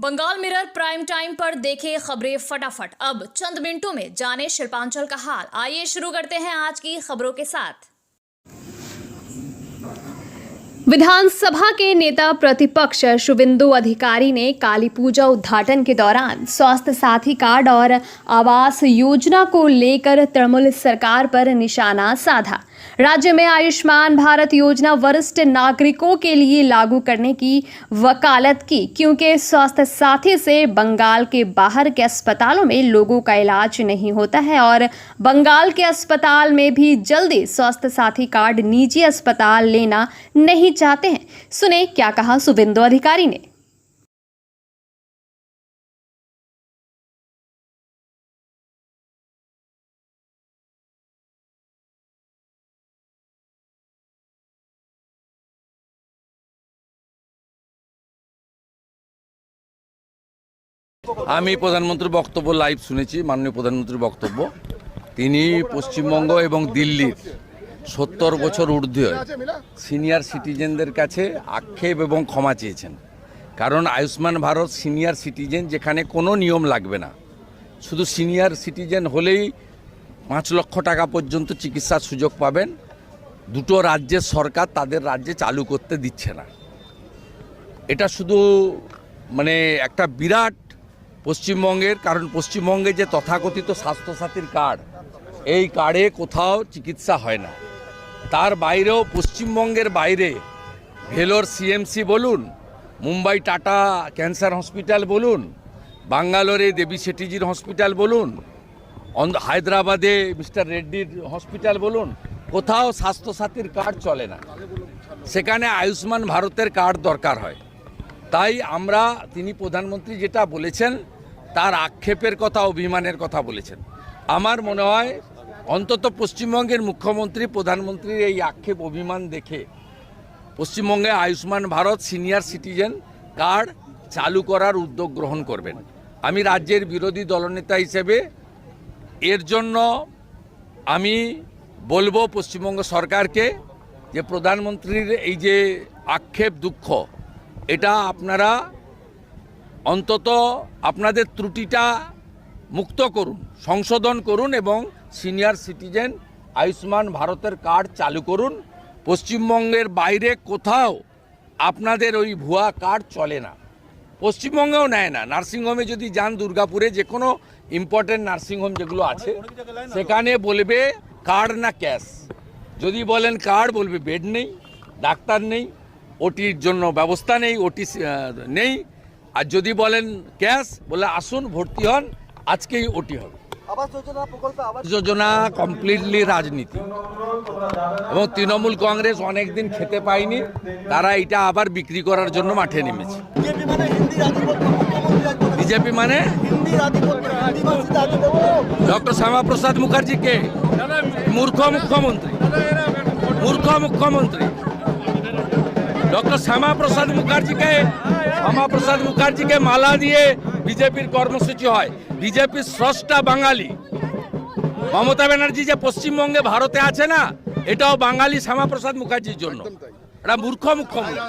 Bengal mirror prime time पर देखें खबरें फटाफट। अब चंद मिनटों में जाने शिल्पांचल का हाल। आइए शुरू करते हैं आज की खबरों के साथ। विधानसभा के नेता प्रतिपक्ष शुभेंदु अधिकारी ने काली पूजा उद्घाटन के दौरान स्वास्थ्य साथी कार्ड और आवास योजना को लेकर तृणमूल सरकार पर निशाना साधा। राज्य में आयुष्मान भारत योजना वरिष्ठ नागरिकों के लिए लागू करने की वकालत की, क्योंकि स्वास्थ्य साथी से बंगाल के बाहर के अस्पतालों में लोगों का इलाज नहीं होता है और बंगाल के अस्पताल में भी जल्दी स्वास्थ्य साथी कार्ड निजी अस्पताल लेना नहीं चाहते हैं। सुने क्या कहा शुभेंदु अधिकारी ने। আমি প্রধানমন্ত্রীর বক্তব্য লাইভ শুনেছি। মাননীয় প্রধানমন্ত্রীর বক্তব্য, তিনি পশ্চিমবঙ্গ এবং দিল্লির 70 বছর ঊর্ধ্বে সিনিয়র সিটিজেনদের কাছে আক্ষেপ এবং ক্ষমা চেয়েছেন। কারণ আয়ুষ্মান ভারত সিনিয়র সিটিজেন, যেখানে কোনো নিয়ম লাগবে না, শুধু সিনিয়র সিটিজেন হলেই 5 লক্ষ টাকা পর্যন্ত চিকিৎসার সুযোগ পাবেন। দুটো রাজ্যের সরকার তাদের রাজ্যে চালু করতে দিচ্ছে না। এটা শুধু মানে একটা বিরাট পশ্চিমবঙ্গের, কারণ পশ্চিমবঙ্গে যে তথাকথিত স্বাস্থ্যসাথীর কার্ড, এই কার্ডে কোথাও চিকিৎসা হয় না। তার বাইরেও পশ্চিমবঙ্গের বাইরে ভেলোর সিএমসি বলুন, মুম্বাই টাটা ক্যান্সার হসপিটাল বলুন, বাঙ্গালোরে দেবী শেট্টিজির হসপিটাল বলুন, হায়দ্রাবাদে মিস্টার রেড্ডির হসপিটাল বলুন, কোথাও স্বাস্থ্যসাথীর কার্ড চলে না। সেখানে আয়ুষ্মান ভারতের কার্ড দরকার হয়। তাই আমরা, তিনি প্রধানমন্ত্রী যেটা বলেছেন তার আক্ষেপের কথা, অভিমানের কথা বলেছেন। আমার মনে হয় অন্তত পশ্চিমবঙ্গের মুখ্যমন্ত্রী, প্রধানমন্ত্রীর এই আক্ষেপ অভিমান দেখে পশ্চিমবঙ্গে Ayushman Bharat senior citizen card চালু করার উদ্যোগ গ্রহণ করবেন। আমি রাজ্যের বিরোধী দলনেতা হিসেবে এর জন্য আমি বলবো পশ্চিমবঙ্গ সরকারকে যে প্রধানমন্ত্রীর এই যে আক্ষেপ, দুঃখ, এটা আপনারা অন্তত আপনাদের ত্রুটিটা মুক্ত করুন, সংশোধন করুন এবং সিনিয়র সিটিজেন আয়ুষ্মান ভারতের কার্ড চালু করুন। পশ্চিমবঙ্গের বাইরে কোথাও আপনাদের ওই ভুয়া কার্ড চলে না, পশ্চিমবঙ্গেও নেয় না। নার্সিংহোমে যদি যান, দুর্গাপুরে যে কোনো ইম্পর্টেন্ট নার্সিংহোম যেগুলো আছে, সেখানে বলবে কার্ড না ক্যাশ। যদি বলেন কার্ড, বলবে বেড নেই, ডাক্তার নেই, ওটির জন্য ব্যবস্থা নেই, ওটি নেই। আর যদি বলেন ক্যাশ, বলে আসুন ভর্তি হন, আজকেই ওটি হবে। যোজনা কমপ্লিটলি রাজনীতি, এবং তৃণমূল কংগ্রেস অনেকদিন খেতে পায়নি, তারা এটা আবার বিক্রি করার জন্য মাঠে নেমেছে। বিজেপি মানে ডক্টর শ্যামাপ্রসাদ মুখার্জিকে মূর্খ মুখ্যমন্ত্রী, মূর্খ মুখ্যমন্ত্রী ডক্টর শ্যামাপ্রসাদ মুখার্জিকে মালা দিয়ে বিজেপির কর্মসূচি হয়। বিজেপির স্রষ্টা বাঙালি মমতা ব্যানার্জি যে পশ্চিমবঙ্গে ভারতে আছে না, এটাও বাঙালি শ্যামাপ্রসাদ মুখার্জির জন্য। এটা মূর্খ মুখ্যমন্ত্রী।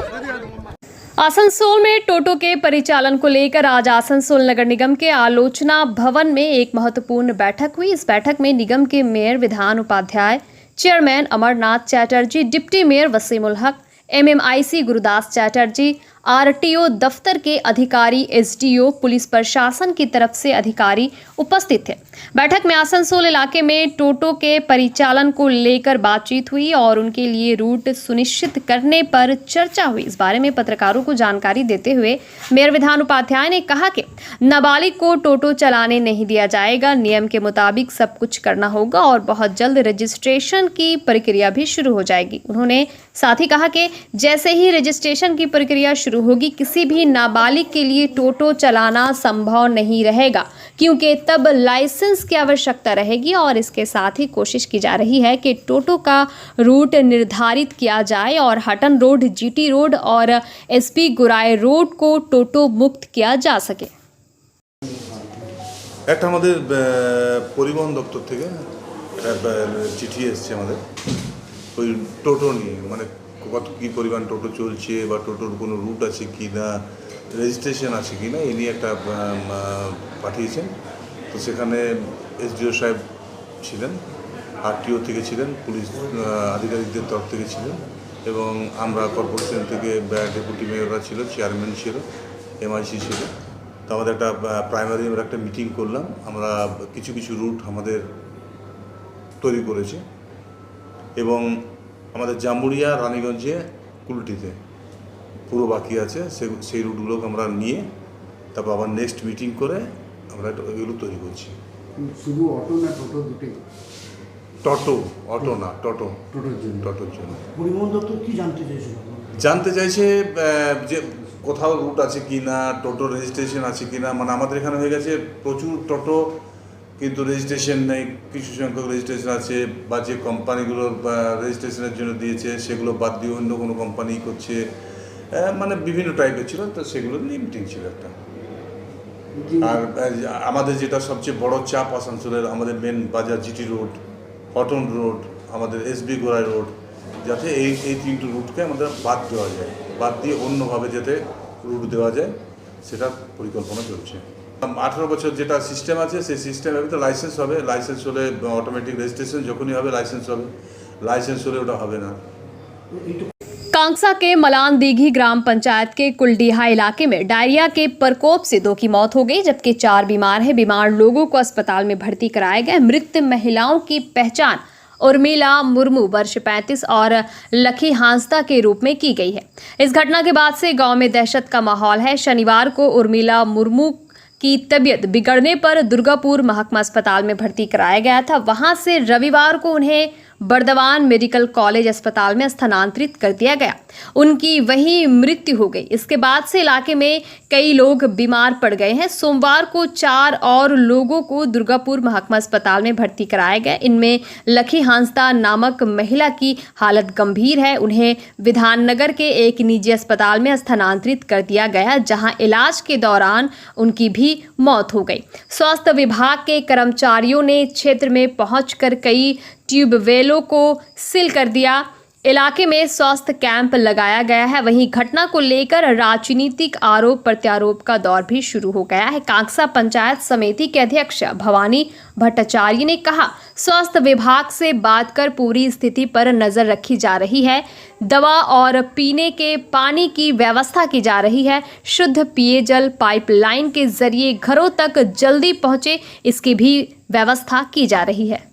आसनसोल में टोटो के परिचालन को लेकर आज आसनसोल नगर निगम के आलोचना भवन में एक महत्वपूर्ण बैठक हुई। इस बैठक में निगम के mayor Vidhan Upadhyay, chairman Amarnath Chatterjee, deputy mayor Wasim ul Haq, MMIC Gurudas Chatterjee, RTO दफ्तर के अधिकारी, SDO, पुलिस प्रशासन की तरफ से अधिकारी उपस्थित थे। बैठक में आसनसोल इलाके में टोटो के परिचालन को लेकर बातचीत हुई और उनके लिए रूट सुनिश्चित करने पर चर्चा हुई। इस बारे में पत्रकारों को जानकारी देते हुए मेयर विधान उपाध्याय ने कहा कि नाबालिग को टोटो चलाने नहीं दिया जाएगा, नियम के मुताबिक सब कुछ करना होगा और बहुत जल्द रजिस्ट्रेशन की प्रक्रिया भी शुरू हो जाएगी। उन्होंने साथ ही कहा कि जैसे ही रजिस्ट्रेशन की प्रक्रिया शुरू होगी, किसी भी नाबालिग के लिए टोटो चलाना संभव नहीं रहेगा, क्योंकि तब लाइसेंस की आवश्यकता रहेगी। और इसके साथ ही कोशिश की जा रही है कि टोटो का रूट निर्धारित किया जाए और हटन रोड, GT रोड और SP गुराय रोड को टोटो मुक्त किया जा सके। একটা আমাদের পরিবহন দপ্তর থেকে একটা চিঠি এসেছে আমাদের ওই টোটো নিয়ে, মানে কত কী পরিমাণ টোটো চলছে বা টোটোর কোনো রুট আছে কি না, রেজিস্ট্রেশন আছে কি না এই নিয়ে একটা পাঠিয়েছেন। তো সেখানে এসডিও সাহেব ছিলেন, আরটিও থেকে ছিলেন, পুলিশ আধিকারিকদের তরফ থেকে ছিলেন এবং আমরা কর্পোরেশন থেকে ডেপুটি মেয়ররা ছিল, চেয়ারম্যান ছিল, এমআইসি ছিল। তো আমাদের একটা প্রাইমারি আমরা একটা মিটিং করলাম। আমরা কিছু কিছু রুট আমাদের তৈরি করেছি এবং আমাদের জামুড়িয়া, রানীগঞ্জে, কুলটিতে পুরো বাকি আছে। সেই রুটগুলোকে আমরা নিয়ে তারপর আবার নেক্সট মিটিং করে আমরা এগুলো তৈরি করছি। শুধু অটো না টোটো দুটোই? অটো না, টোটোর জন্য। পরিবহন দপ্তর কি জানতে চাইছিল? জানতে চাইছে যে কোথাও রুট আছে কি না, টোটো রেজিস্ট্রেশন আছে কি না। মানে আমাদের এখানে হয়ে গেছে প্রচুর টোটো, কিন্তু রেজিস্ট্রেশন নেই। কিছু সংখ্যক রেজিস্ট্রেশন আছে, বা যে কোম্পানিগুলোর রেজিস্ট্রেশনের জন্য দিয়েছে সেগুলো বাদ দিয়ে অন্য কোনো কোম্পানি করছে। মানে বিভিন্ন টাইপের ছিল। তো সেগুলো নিয়ে মিটিং ছিল একটা। আর আমাদের যেটা সবচেয়ে বড় চাপ আসানসোলের, আমাদের মেন বাজার জিটি রোড, কটন রোড, আমাদের এসবি গোড়াই রোড, যাতে এই তিনটে রুটকে আমাদের বাদ দেওয়া যায়, বাদ দিয়ে অন্যভাবে যাতে রুট দেওয়া যায় সেটার পরিকল্পনা চলছে। 18 বছর যেটা সিস্টেম আছে সেই সিস্টেমে তো লাইসেন্স হবে। লাইসেন্স হলে অটোমেটিক রেজিস্ট্রেশন যখনই হবে লাইসেন্স হবে, লাইসেন্স হলে ওটা হবে না। कांगसा के मलान दीघी ग्राम पंचायत के कुलडीहा इलाके में डायरिया के प्रकोप से 2 की मौत हो गई, जबकि 4 बीमार हैं। बीमार लोगों को अस्पताल में भर्ती कराया गया। मृत महिलाओं की पहचान उर्मिला मुर्मू वर्ष 35 और लखी हांसदा के रूप में की गई है। इस घटना के बाद से गांव में दहशत का माहौल है। शनिवार को उर्मिला मुर्मू की तबीयत बिगड़ने पर दुर्गापुर महकमा अस्पताल में भर्ती कराया गया था। वहां से रविवार को उन्हें बर्दवान मेडिकल कॉलेज अस्पताल में स्थानांतरित कर दिया गया। उनकी वहीं मृत्यु हो गई। इसके बाद से इलाके में कई लोग बीमार पड़ गए हैं। सोमवार को 4 और लोगों को दुर्गापुर महकमा अस्पताल में भर्ती कराया गया। इनमें लखी हांसदा नामक महिला की हालत गंभीर है। उन्हें विधाननगर के एक निजी अस्पताल में स्थानांतरित कर दिया गया, जहां इलाज के दौरान उनकी भी मौत हो गई। स्वास्थ्य विभाग के कर्मचारियों ने क्षेत्र में पहुंचकर कई ट्यूबवेलों को सील कर दिया। इलाके में स्वास्थ्य कैंप लगाया गया है। वहीं घटना को लेकर राजनीतिक आरोप प्रत्यारोप का दौर भी शुरू हो गया है। कांगसा पंचायत समिति के अध्यक्ष भवानी भट्टाचार्य ने कहा, स्वास्थ्य विभाग से बात कर पूरी स्थिति पर नजर रखी जा रही है। दवा और पीने के पानी की व्यवस्था की जा रही है। शुद्ध पेयजल पाइपलाइन के जरिए घरों तक जल्दी पहुंचे, इसकी भी व्यवस्था की जा रही है।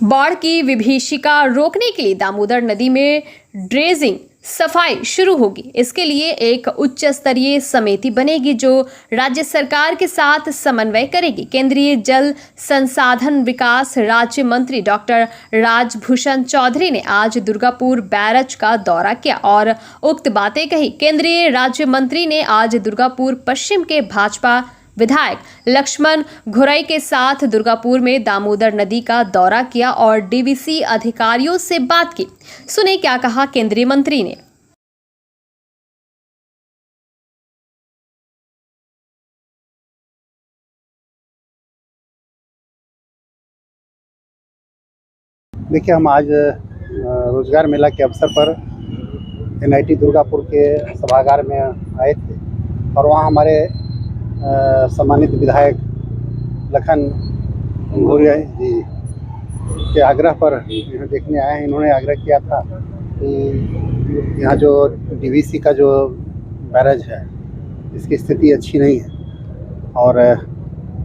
बाढ़ की विभीषिका रोकने के लिए दामोदर नदी में ड्रेजिंग सफाई शुरू होगी। इसके लिए एक उच्च स्तरीय समिति बनेगी जो राज्य सरकार के साथ समन्वय करेगी। केंद्रीय जल संसाधन विकास राज्य मंत्री डॉक्टर राजभूषण चौधरी ने आज दुर्गापुर बैरज का दौरा किया और उक्त बातें कही। केंद्रीय राज्य मंत्री ने आज दुर्गापुर पश्चिम के भाजपा विधायक लक्ष्मण घुरई के साथ दुर्गापुर में दामोदर नदी का दौरा किया और डीवीसी अधिकारियों से बात की। सुने क्या कहा केंद्रीय मंत्री ने। देखिए, हम आज रोजगार मेला के अवसर पर एनआईटी दुर्गापुर के सभागार में आए थे और वहाँ हमारे सम्मानित विधायक लखन घुरई जी के आग्रह पर यहाँ देखने आए हैं। इन्होंने आग्रह किया था कि यहाँ जो डीवीसी का जो बैरज है इसकी स्थिति अच्छी नहीं है और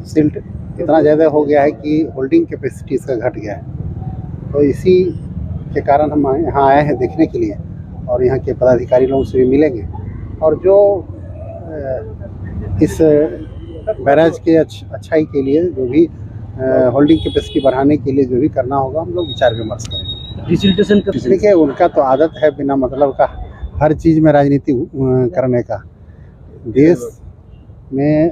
सिल्ट इतना ज़्यादा हो गया है कि होल्डिंग कैपेसिटी इसका घट गया है। तो इसी के कारण हम यहाँ आए हैं देखने के लिए और यहाँ के पदाधिकारी लोगों से भी मिलेंगे और जो इस बैराज के अच्छाई के लिए जो भी होल्डिंग कैपेसिटी बढ़ाने के लिए जो भी करना होगा हम लोग विचार विमर्श करेंगे। देखिए, उनका तो आदत है बिना मतलब का हर चीज़ में राजनीति करने का। देश में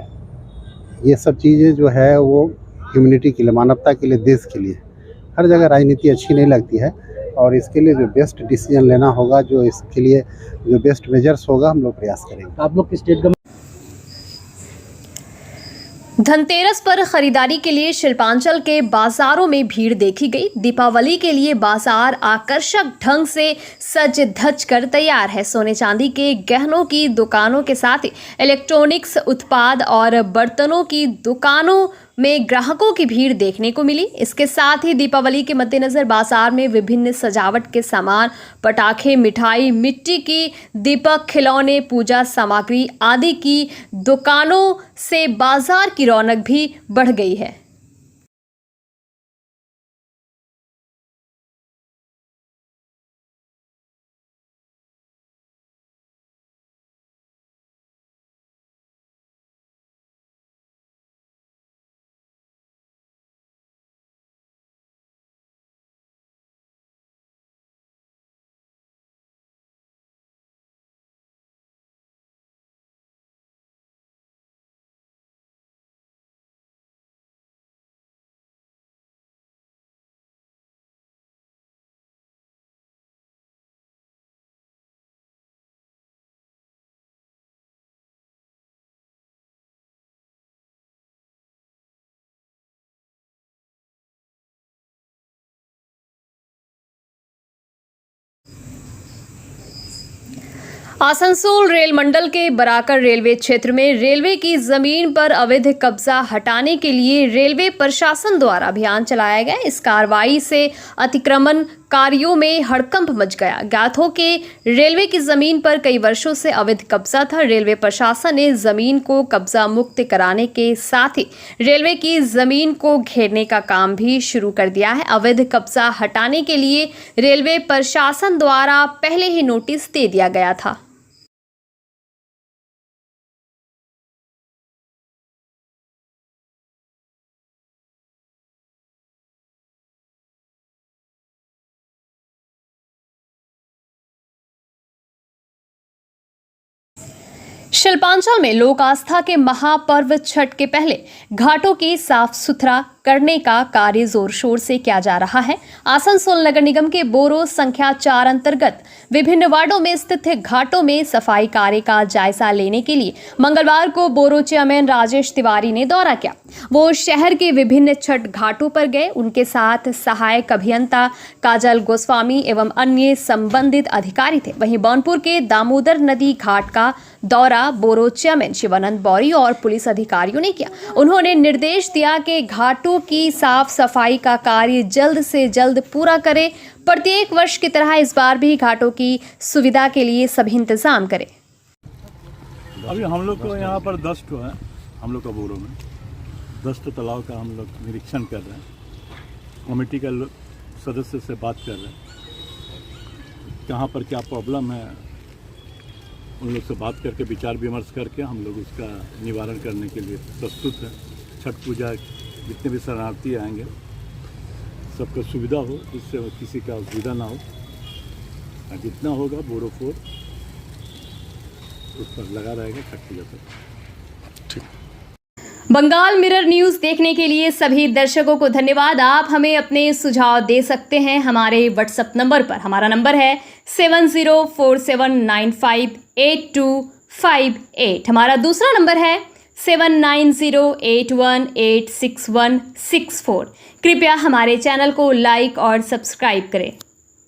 ये सब चीज़ें जो है वो ह्यूमैनिटी के लिए, मानवता के लिए, देश के लिए हर जगह राजनीति अच्छी नहीं लगती है और इसके लिए जो बेस्ट डिसीजन लेना होगा, जो इसके लिए जो बेस्ट मेजर्स होगा हम लोग प्रयास करेंगे। आप लोग की स्टेट गवर्नमेंट धनतेरस पर खरीदारी के लिए शिल्पांचल के बाजारों में भीड़ देखी गई। दीपावली के लिए बाजार आकर्षक ढंग से सज धज कर तैयार है। सोने चांदी के गहनों की दुकानों के साथ ही इलेक्ट्रॉनिक्स उत्पाद और बर्तनों की दुकानों में ग्राहकों की भीड़ देखने को मिली। इसके साथ ही दीपावली के मद्देनजर बाजार में विभिन्न सजावट के सामान, पटाखे, मिठाई, मिट्टी की दीपक, खिलौने, पूजा सामग्री आदि की दुकानों से बाजार की रौनक भी बढ़ गई है। आसनसोल रेल मंडल के बराकर रेलवे क्षेत्र में रेलवे की जमीन पर अवैध कब्जा हटाने के लिए रेलवे प्रशासन द्वारा अभियान चलाया गया। इस कार्रवाई से अतिक्रमण कार्यों में हड़कंप मच गया। ज्ञात हो कि रेलवे की जमीन पर कई वर्षों से अवैध कब्जा था। रेलवे प्रशासन ने जमीन को कब्जा मुक्त कराने के साथ ही रेलवे की जमीन को घेरने का काम भी शुरू कर दिया है। अवैध कब्जा हटाने के लिए रेलवे प्रशासन द्वारा पहले ही नोटिस दे दिया गया था। शिल्पांचल में लोक आस्था के महापर्व छठ के पहले घाटों की साफ सुथरा करने का कार्य जोर शोर से किया जा रहा है। आसनसोल नगर निगम के बोरो संख्या 4 अंतर्गत विभिन्न वार्डों में स्थित घाटों में सफाई कार्य का जायजा लेने के लिए मंगलवार को बोरो चेयरमैन राजेश तिवारी ने दौरा किया। वो शहर के विभिन्न छठ घाटों पर गए। उनके साथ सहायक अभियंता काजल गोस्वामी एवं अन्य संबंधित अधिकारी थे। वहीं बौनपुर के दामोदर नदी घाट का दौरा बोरो चेयरमैन शिवानंद बौरी और पुलिस अधिकारियों ने किया। उन्होंने निर्देश दिया कि घाटों की साफ सफाई का कार्य जल्द से जल्द पूरा करें। प्रत्येक वर्ष की तरह इस बार भी घाटों की सुविधा के लिए सभी इंतजाम करें। अभी हम लोग को यहाँ पर 10 है, हम लोग का बोरो में 10 तालाब का हम लोग निरीक्षण कर रहे हैं। कमेटी का सदस्य से बात कर रहे हैं, कहाँ पर क्या प्रॉब्लम है उन लोग से बात करके विचार विमर्श करके हम लोग उसका निवारण करने के लिए प्रस्तुत हैं। छठ पूजा जितने भी शरणार्थी आएंगे सबको सुविधा हो, जिससे किसी का असुविधा ना हो। जितना होगा बोरो 4 उस पर लगा रहेगा छठ पूजा तक। बंगाल मिरर न्यूज़ देखने के लिए सभी दर्शकों को धन्यवाद। आप हमें अपने सुझाव दे सकते हैं हमारे व्हाट्सएप नंबर पर। हमारा नंबर है 7047958258। हमारा दूसरा नंबर है 7908186164। कृपया हमारे चैनल को लाइक और सब्सक्राइब करें।